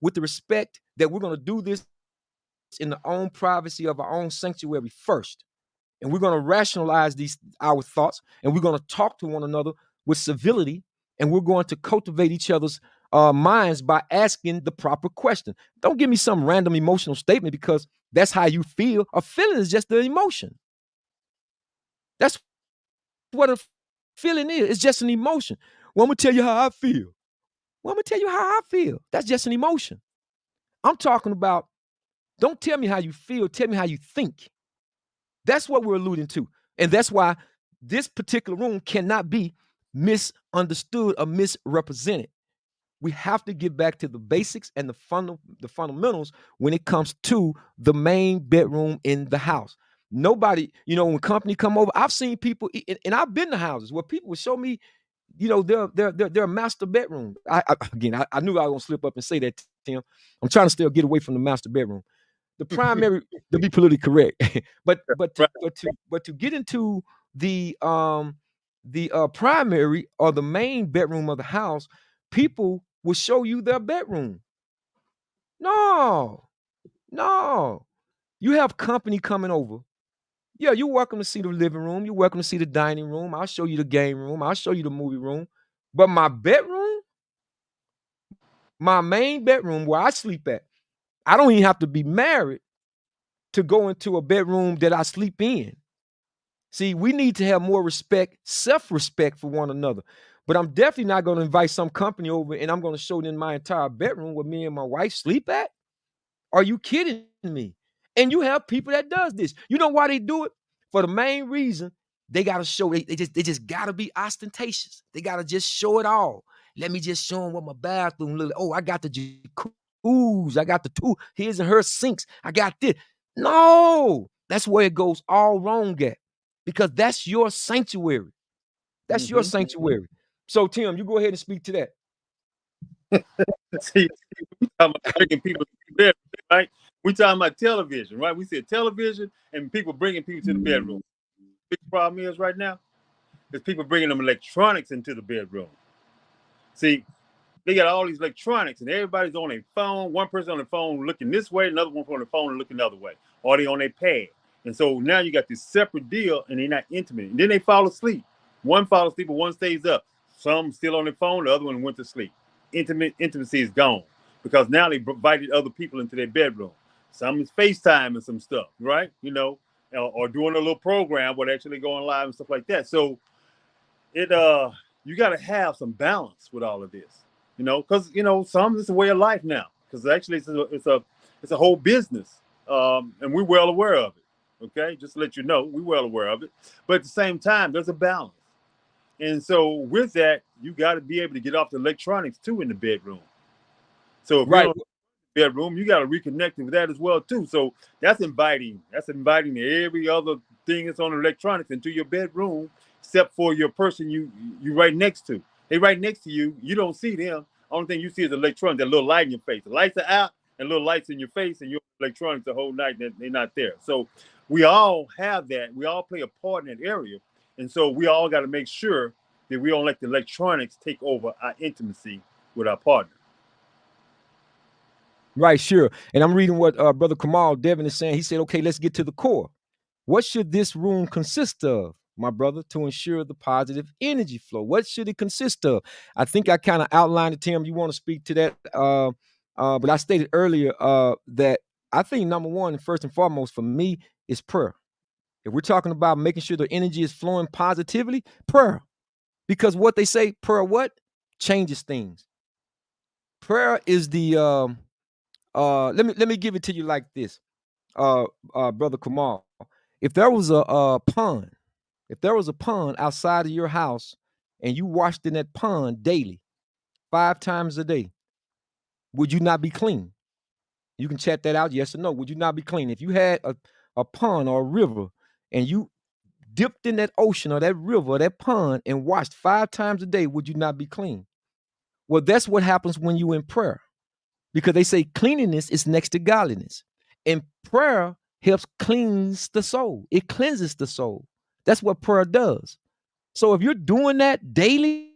with the respect that we're going to do this in the own privacy of our own sanctuary first. And we're going to rationalize our thoughts, and we're going to talk to one another with civility, and we're going to cultivate each other's minds by asking the proper question. Don't give me some random emotional statement because that's how you feel. A feeling is just an emotion. That's what a feeling is. It's just an emotion. Well, I'm going to tell you how I feel. Well, I'm going to tell you how I feel. That's just an emotion. I'm talking about, don't tell me how you feel. Tell me how you think. That's what we're alluding to. And that's why this particular room cannot be misunderstood or misrepresented. We have to get back to the basics and the fundamentals when it comes to the main bedroom in the house. Nobody, when company come over, I've seen people, and I've been to houses where people would show me, their master bedroom. I knew I was gonna slip up and say that, Tim. I'm trying to still get away from the master bedroom. The primary, to be politically correct, but to get into the primary or the main bedroom of the house, people will show you their bedroom. No, you have company coming over. Yeah, you're welcome to see the living room. You're welcome to see the dining room. I'll show you the game room. I'll show you the movie room. But my bedroom, my main bedroom where I sleep at, I don't even have to be married to go into a bedroom that I sleep in. See, we need to have more respect, self-respect for one another. But I'm definitely not going to invite some company over and I'm going to show them my entire bedroom where me and my wife sleep at. Are you kidding me? And you have people that does this. You know why they do it? For the main reason they got to show. They just got to be ostentatious. They got to just show it all. Let me just show them what my bathroom look like. Oh, I got the jacuzzi. I got the two his and her sinks. I got this. No, that's where it goes all wrong at, because that's your sanctuary. That's your sanctuary. So, Tim, you go ahead and speak to that. See, we talking about bringing people to the bedroom, right? We talking about television, right? We said television and people bringing people to the bedroom. Big problem is right now is people bringing them electronics into the bedroom. See, they got all these electronics and everybody's on their phone. One person on the phone looking this way, another one on the phone looking the other way, or they on their pad. And so now you got this separate deal and they're not intimate. And then they fall asleep. One falls asleep and one stays up. Some still on their phone, the other one went to sleep. Intimacy is gone because now they invited other people into their bedroom. Some is FaceTime and some stuff, right? Or doing a little program where they're actually going live and stuff like that. So it you got to have some balance with all of this, because some is a way of life now. Because actually it's a whole business, and we're well aware of it. Okay, just to let you know, we're well aware of it. But at the same time, there's a balance. And so with that, you got to be able to get off the electronics too in the bedroom. So if you're Right. in the bedroom, you got to reconnect with that as well too. So that's inviting every other thing that's on electronics into your bedroom, except for your person you right next to. They right next to you. You don't see them. Only thing you see is electronics. That little light in your face. The lights are out and little lights in your face, and your electronics the whole night. They're not there. So we all have that. We all play a part in that area. And so we all got to make sure that we don't let the electronics take over our intimacy with our partner. Right, sure. And I'm reading what Brother Kamal Devin is saying. He said, okay, let's get to the core. What should this room consist of, my brother, to ensure the positive energy flow? What should it consist of? I think I kind of outlined it, Tim. You want to speak to that? But I stated earlier that I think number one, first and foremost, for me, is prayer. If we're talking about making sure the energy is flowing positively, prayer. Because what they say, prayer what? Changes things. Prayer is the let me give it to you like this, brother Kamal. If there was a pond, if there was a pond outside of your house and you washed in that pond daily, 5 times a day, would you not be clean? You can chat that out, yes or no. Would you not be clean? If you had a pond or a river and you dipped in that ocean or that river or that pond and washed 5 times a day, would you not be clean? Well, that's what happens when you in prayer, because they say cleanliness is next to godliness. And prayer helps cleanse the soul. It cleanses the soul. That's what prayer does. So if you're doing that daily,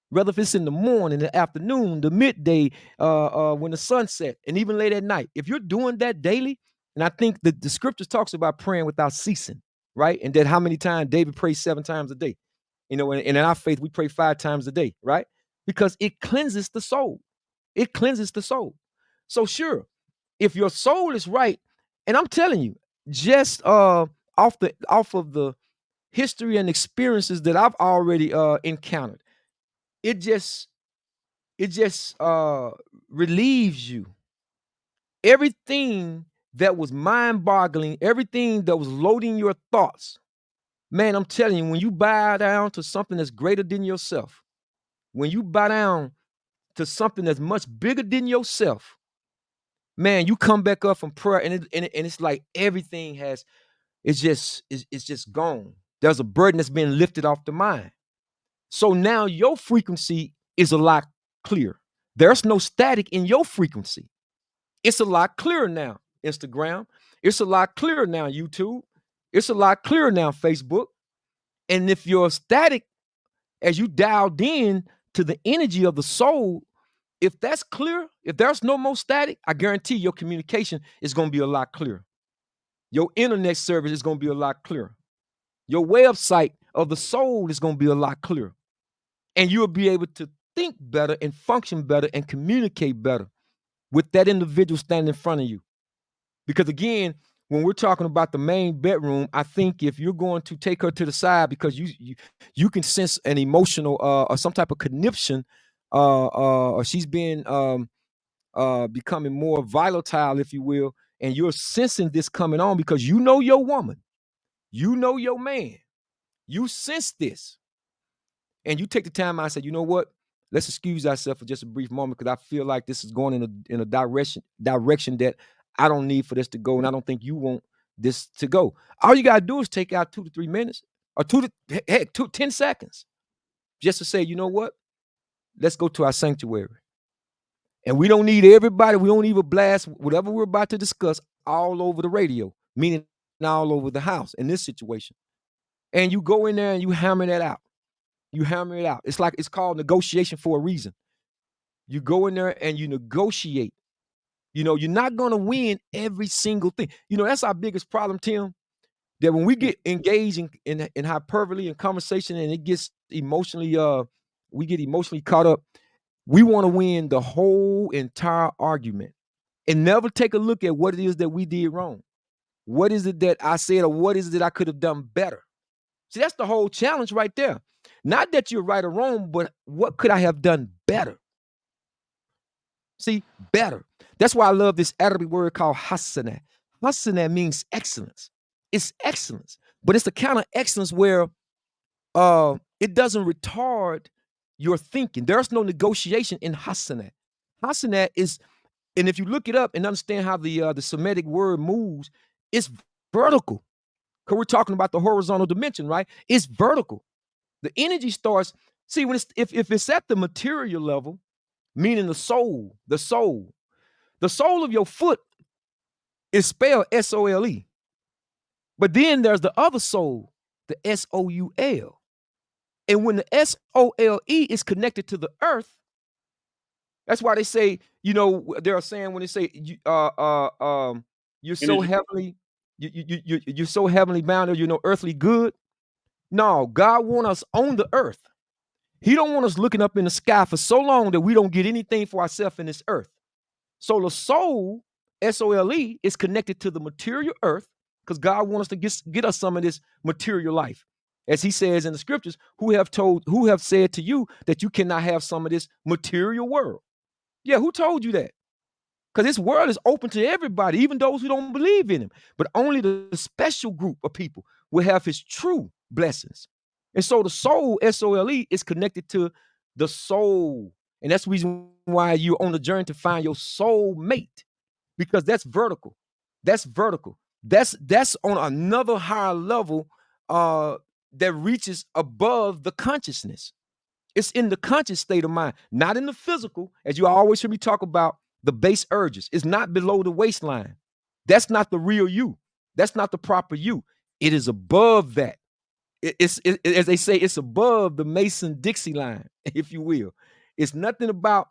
whether if it's in the morning, the afternoon, the midday, when the sun set, and even late at night. If you're doing that daily, and I think that the scriptures talks about praying without ceasing, right? And that how many times David prays 7 times a day. And in our faith, we pray 5 times a day, right? Because it cleanses the soul. It cleanses the soul. So sure, if your soul is right, and I'm telling you, just off of the history and experiences that I've already encountered, it just relieves you. Everything that was mind-boggling, everything that was loading your thoughts, man, I'm telling you, when you bow down to something that's greater than yourself, when you bow down to something that's much bigger than yourself, man, you come back up from prayer, and it's like everything has it's just gone. There's a burden that's been lifted off the mind. So now your frequency is a lot clearer. There's no static in your frequency. It's a lot clearer now, Instagram. It's a lot clearer now, YouTube. It's a lot clearer now, Facebook. And if you're static, as you dialed in to the energy of the soul, if that's clear, if there's no more static, I guarantee your communication is going to be a lot clearer. Your internet service is going to be a lot clearer. Your website of the soul is going to be a lot clearer. And you'll be able to think better and function better and communicate better with that individual standing in front of you. Because again, when we're talking about the main bedroom, I think if you're going to take her to the side because you can sense an emotional or some type of conniption, or she's been becoming more volatile, if you will, and you're sensing this coming on because you know your woman, you know your man, you sense this, and you take the time. I said, you know what? Let's excuse ourselves for just a brief moment because I feel like this is going in a direction that I don't need for this to go, and I don't think you want this to go. All you gotta do is take out 2 to 3 minutes, or 10 seconds, just to say, you know what? Let's go to our sanctuary. And we don't need everybody. We don't even blast whatever we're about to discuss all over the radio, meaning all over the house in this situation. And you go in there and you hammer that out. You hammer it out. It's called negotiation for a reason. You go in there and you negotiate. You're not going to win every single thing. That's our biggest problem, Tim, that when we get engaged in hyperbole and conversation and it gets emotionally, we get emotionally caught up. We want to win the whole entire argument and never take a look at what it is that we did wrong. What is it that I said, or what is it that I could have done better? See, that's the whole challenge right there. Not that you're right or wrong, but what could I have done better? See, better. That's why I love this Arabic word called hasanah. Hasanah means excellence. It's excellence, but it's the kind of excellence where it doesn't retard your thinking. There's no negotiation in hasanah. Hasanah is, and if you look it up and understand how the Semitic word moves, it's vertical. Because we're talking about the horizontal dimension, right? It's vertical. The energy starts. See, when if it's at the material level, meaning the soul of your foot is spelled SOLE. But then there's the other soul, the SOUL. And when the SOLE is connected to the earth, that's why they say, they're saying when they say you're so heavenly, you're so heavenly bound, earthly good. No, God wants us on the earth. He don't want us looking up in the sky for so long that we don't get anything for ourselves in this earth. So the soul, SOLE, is connected to the material earth because God wants us to get us some of this material life. As he says in the scriptures, who have said to you that you cannot have some of this material world? Yeah, who told you that? Because this world is open to everybody, even those who don't believe in him. But only the special group of people will have his true blessings. And so the soul, SOLE, is connected to the soul. And that's the reason why you're on the journey to find your soul mate, because that's vertical. That's vertical. That's on another higher level that reaches above the consciousness. It's in the conscious state of mind, not in the physical, as you always hear me talk about the base urges. It's not below the waistline. That's not the real you. That's not the proper you. It is above that. as they say, it's above the Mason-Dixie line, if you will. It's nothing about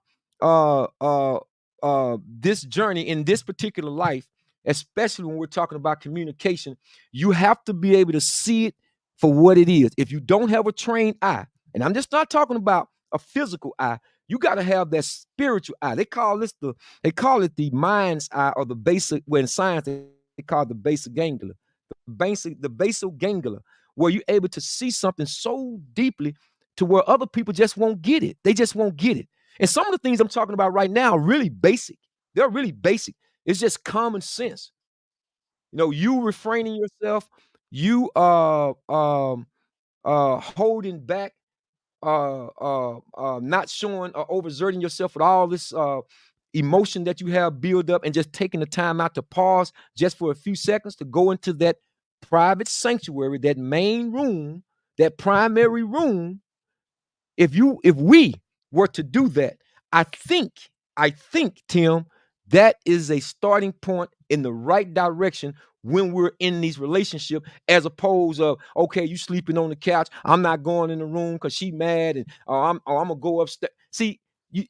this journey in this particular life, especially when we're talking about communication. You have to be able to see it for what it is. If you don't have a trained eye, and I'm just not talking about a physical eye, you got to have that spiritual eye. They call it the mind's eye, or the basic, when in science they call it the basic ganglia. The basal ganglia, where you're able to see something so deeply to where other people just won't get it. They just won't get it. And some of the things I'm talking about right now are really basic. They're really basic. It's just common sense. You refraining yourself, you holding back, not showing or overexerting yourself with all this emotion that you have built up, and just taking the time out to pause just for a few seconds to go into that private sanctuary, that main room, that primary room. If we were to do that, I think, Tim, that is a starting point in the right direction when we're in these relationships, as opposed of, okay, you sleeping on the couch, I'm not going in the room because she mad, and I'm gonna go upstairs. See, you,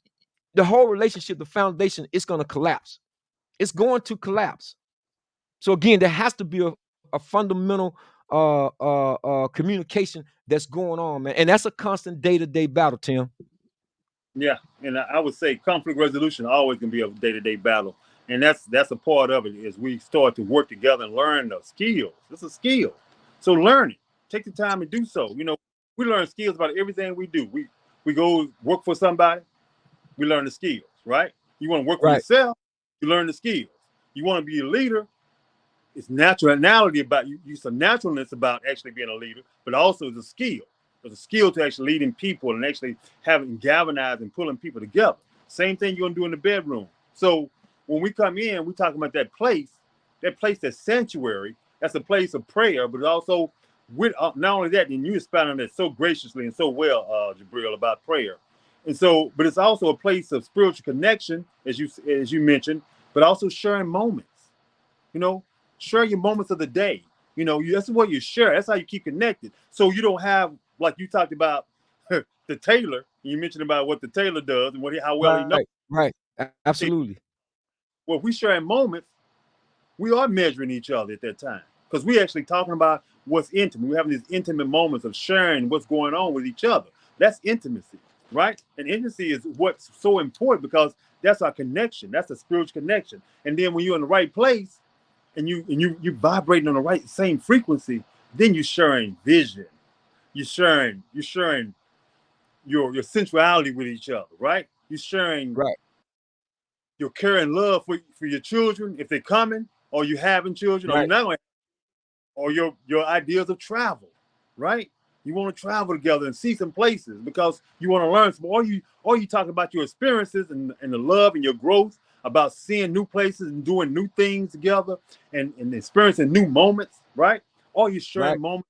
the whole relationship, the foundation, it's gonna collapse. It's going to collapse. So again, there has to be a fundamental communication that's going on, man, and that's a constant day-to-day battle, Tim. Yeah, and I would say conflict resolution always gonna be a day-to-day battle, and that's a part of it. As we start to work together and learn the skills. It's a skill, so learn it. Take the time to do so. We learn skills about everything we do. We go work for somebody, we learn the skills, right? You want to work for Right, yourself, you learn the skills. You want to be a leader, it's naturality about you. It's a naturalness about actually being a leader, but also it's a skill. There's a skill to actually leading people and actually having galvanized and pulling people together. Same thing you're gonna do in the bedroom. So when we come in, we talking about that place, that sanctuary. That's a place of prayer, but also with not only that, then you expound on that so graciously and so well, Jabril, about prayer. And so, but it's also a place of spiritual connection, as you mentioned, but also sharing moments. You know, share your moments of the day. That's what you share. That's how you keep connected. So you don't have, like you talked about, the tailor. You mentioned about what the tailor does and how well he knows. right, right. Absolutely. Well, if we sharing moments, we are measuring each other at that time, because we actually talking about what's intimate. We're having these intimate moments of sharing what's going on with each other. That's intimacy, right? And intimacy is what's so important, because that's our connection. That's a spiritual connection. And then when you're in the right place, and you vibrating on the right same frequency, then you're sharing vision. You're sharing your sensuality with each other, right? You're sharing Right, your care and love for your children if they're coming, or you having children, or you're right, not going, or your ideas of travel, right? You want to travel together and see some places because you want to learn some, or you talk about your experiences and the love and your growth about seeing new places and doing new things together, and experiencing new moments, right? Or you right, sharing moments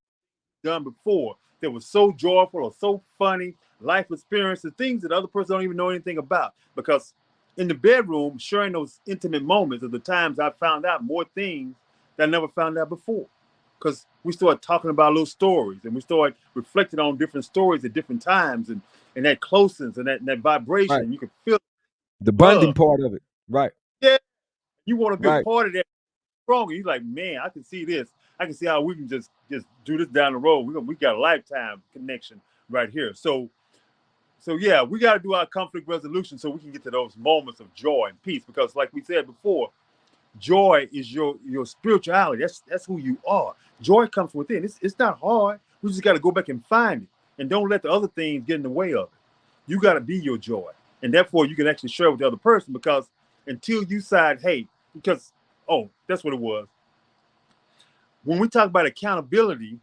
done before that was so joyful or so funny, life experiences, things that other person don't even know anything about. Because in the bedroom, sharing those intimate moments are the times I found out more things that I never found out before. Because we start talking about little stories, and we start reflecting on different stories at different times, and that closeness and that right. vibration. You can feel The bonding love. part of it. Right, Yeah, you want to be a right, part of that strong. You're like, man, I can see this. I can see how we can just do this down the road. We got a lifetime connection right here. So yeah, we got to do our conflict resolution so we can get to those moments of joy and peace. Because like we said before, joy is your spirituality. That's who you are. Joy comes within. It's not hard. We just got to go back and find it, and don't let the other things get in the way of it. You got to be your joy, and therefore you can actually share with the other person. Because until you decide, hey, because that's what it was. When we talk about accountability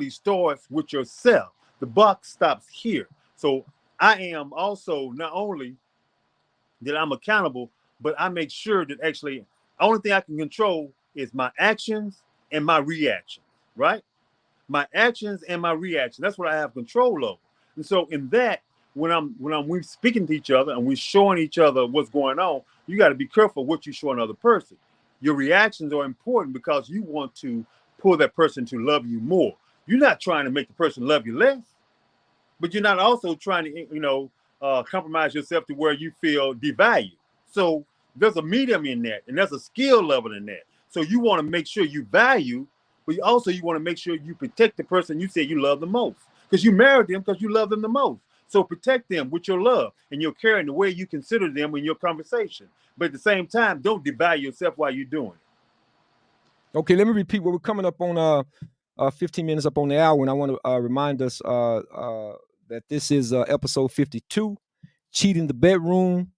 starts with yourself. The buck stops here. So I am also not only that I'm accountable, but I make sure that actually only thing I can control is my actions and my reactions, right? My actions and my reaction. That's what I have control over. And so in that, when we speaking to each other and we showing each other what's going on, you got to be careful what you show another person. Your reactions are important because you want to pull that person to love you more. You're not trying to make the person love you less, but you're not also trying to, compromise yourself to where you feel devalued. So there's a medium in that, and there's a skill level in that. So you want to make sure you value, but you want to make sure you protect the person you say you love the most, because you married them because you love them the most. So protect them with your love and your care and the way you consider them in your conversation. But at the same time, don't devalue yourself while you're doing it. Okay, let me repeat. We're coming up on 15 minutes up on the hour, and I want to remind us that this is episode 52, Cheating the Bedroom.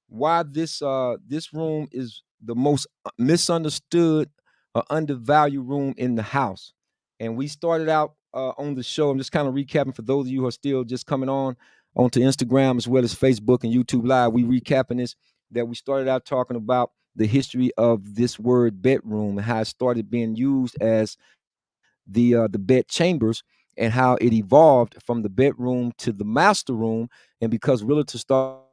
Why this room is the most misunderstood or undervalued room in the house. And we started out on the show. I'm just kind of recapping for those of you who are still just coming on onto Instagram as well as Facebook and YouTube Live. We recapping this, that we started out talking about the history of this word bedroom and how it started being used as the bed chambers, and how it evolved from the bedroom to the master room. And because realtors thought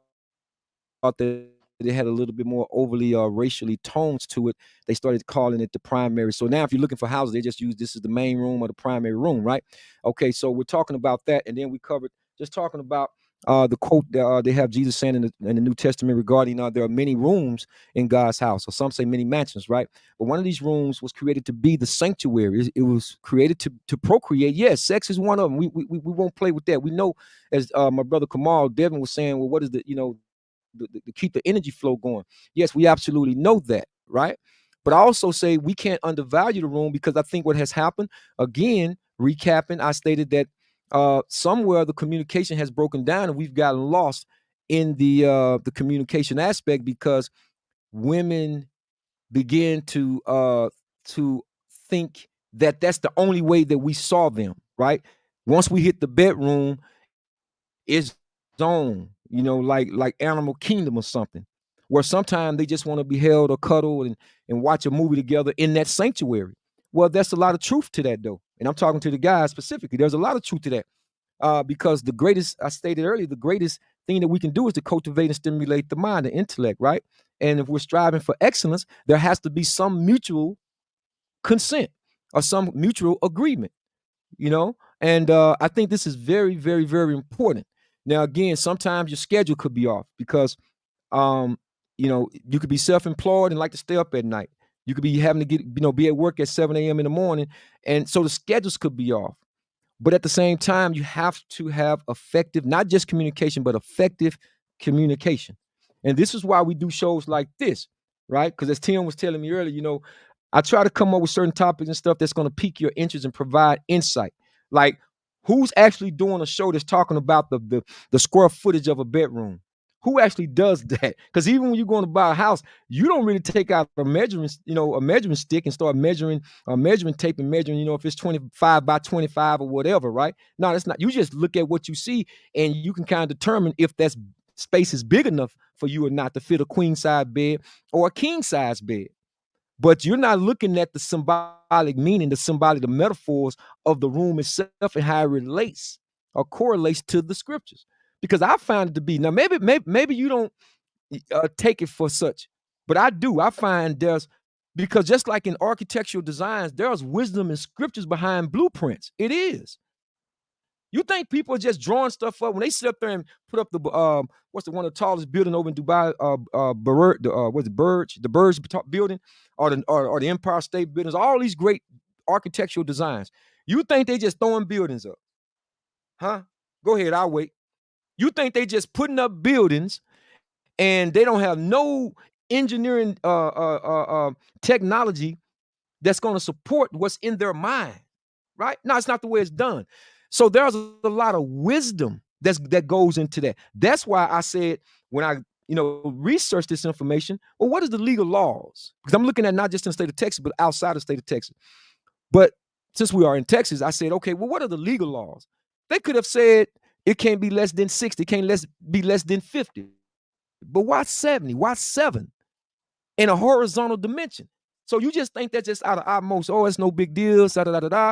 that it had a little bit more overly racially tones to it, they started calling it the primary. So now if you're looking for houses, they just use this as the main room or the primary room, right? Okay, so we're talking about that. And then we covered just talking about the quote that they have Jesus saying in the New Testament regarding there are many rooms in God's house, or some say many mansions, right? But one of these rooms was created to be the sanctuary. It was created to procreate. Yes, sex is one of them. We won't play with that. We know, as my brother Kamal Devin was saying, well, what is the to keep the energy flow going? Yes, we absolutely know that, right? But I also say we can't undervalue the room, because I think what has happened, again, recapping, I stated that somewhere the communication has broken down and we've gotten lost in the communication aspect, because women begin to think that that's the only way that we saw them, right? Once we hit the bedroom, it's zone, like Animal Kingdom or something, where sometimes they just want to be held or cuddled and watch a movie together in that sanctuary. Well, that's a lot of truth to that, though. And I'm talking to the guys specifically. There's a lot of truth to that. Because the greatest, I stated earlier, the greatest thing that we can do is to cultivate and stimulate the mind, the intellect, right? And if we're striving for excellence, there has to be some mutual consent or some mutual agreement, and I think this is very, very, very important. Now, again, sometimes your schedule could be off, because you could be self-employed and like to stay up at night. You could be having to be at work at 7 a.m. in the morning, and so the schedules could be off. But at the same time, you have to have effective, not just communication, but effective communication. And this is why we do shows like this, right? Because as Tim was telling me earlier, I try to come up with certain topics and stuff that's going to pique your interest and provide insight. Like, who's actually doing a show that's talking about the square footage of a bedroom? Who actually does that? Because even when you're going to buy a house, you don't really take out a measuring stick and start measuring measuring tape and measuring, if it's 25 by 25 or whatever, right? No, that's not. You just look at what you see, and you can kind of determine if that space is big enough for you or not to fit a queen size bed or a king size bed. But you're not looking at the symbolic meaning, the metaphors of the room itself and how it relates or correlates to the scriptures. Because I found it to be, now maybe you don't take it for such, but I do. I find because just like in architectural designs, there's wisdom and scriptures behind blueprints. It is. You think people are just drawing stuff up when they sit up there and put up the what's one of the tallest building over in Dubai, what's the Burj building, or the Empire State Buildings, all these great architectural designs. You think they just throwing buildings up? Huh? Go ahead, I'll wait. You think they just putting up buildings and they don't have no engineering technology that's going to support what's in their mind, right? No, it's not the way it's done. So there's a lot of wisdom that goes into that. That's why I said, when I research this information, well, what is the legal laws? Because I'm looking at not just in the state of Texas, but outside the state of Texas. But since we are in Texas, I said, okay, well, what are the legal laws? They could have said it can't be less than 60, it can't be less than 50. But why 70? Why 7 in a horizontal dimension? So you just think that's just out of our most, it's no big deal, da da da da.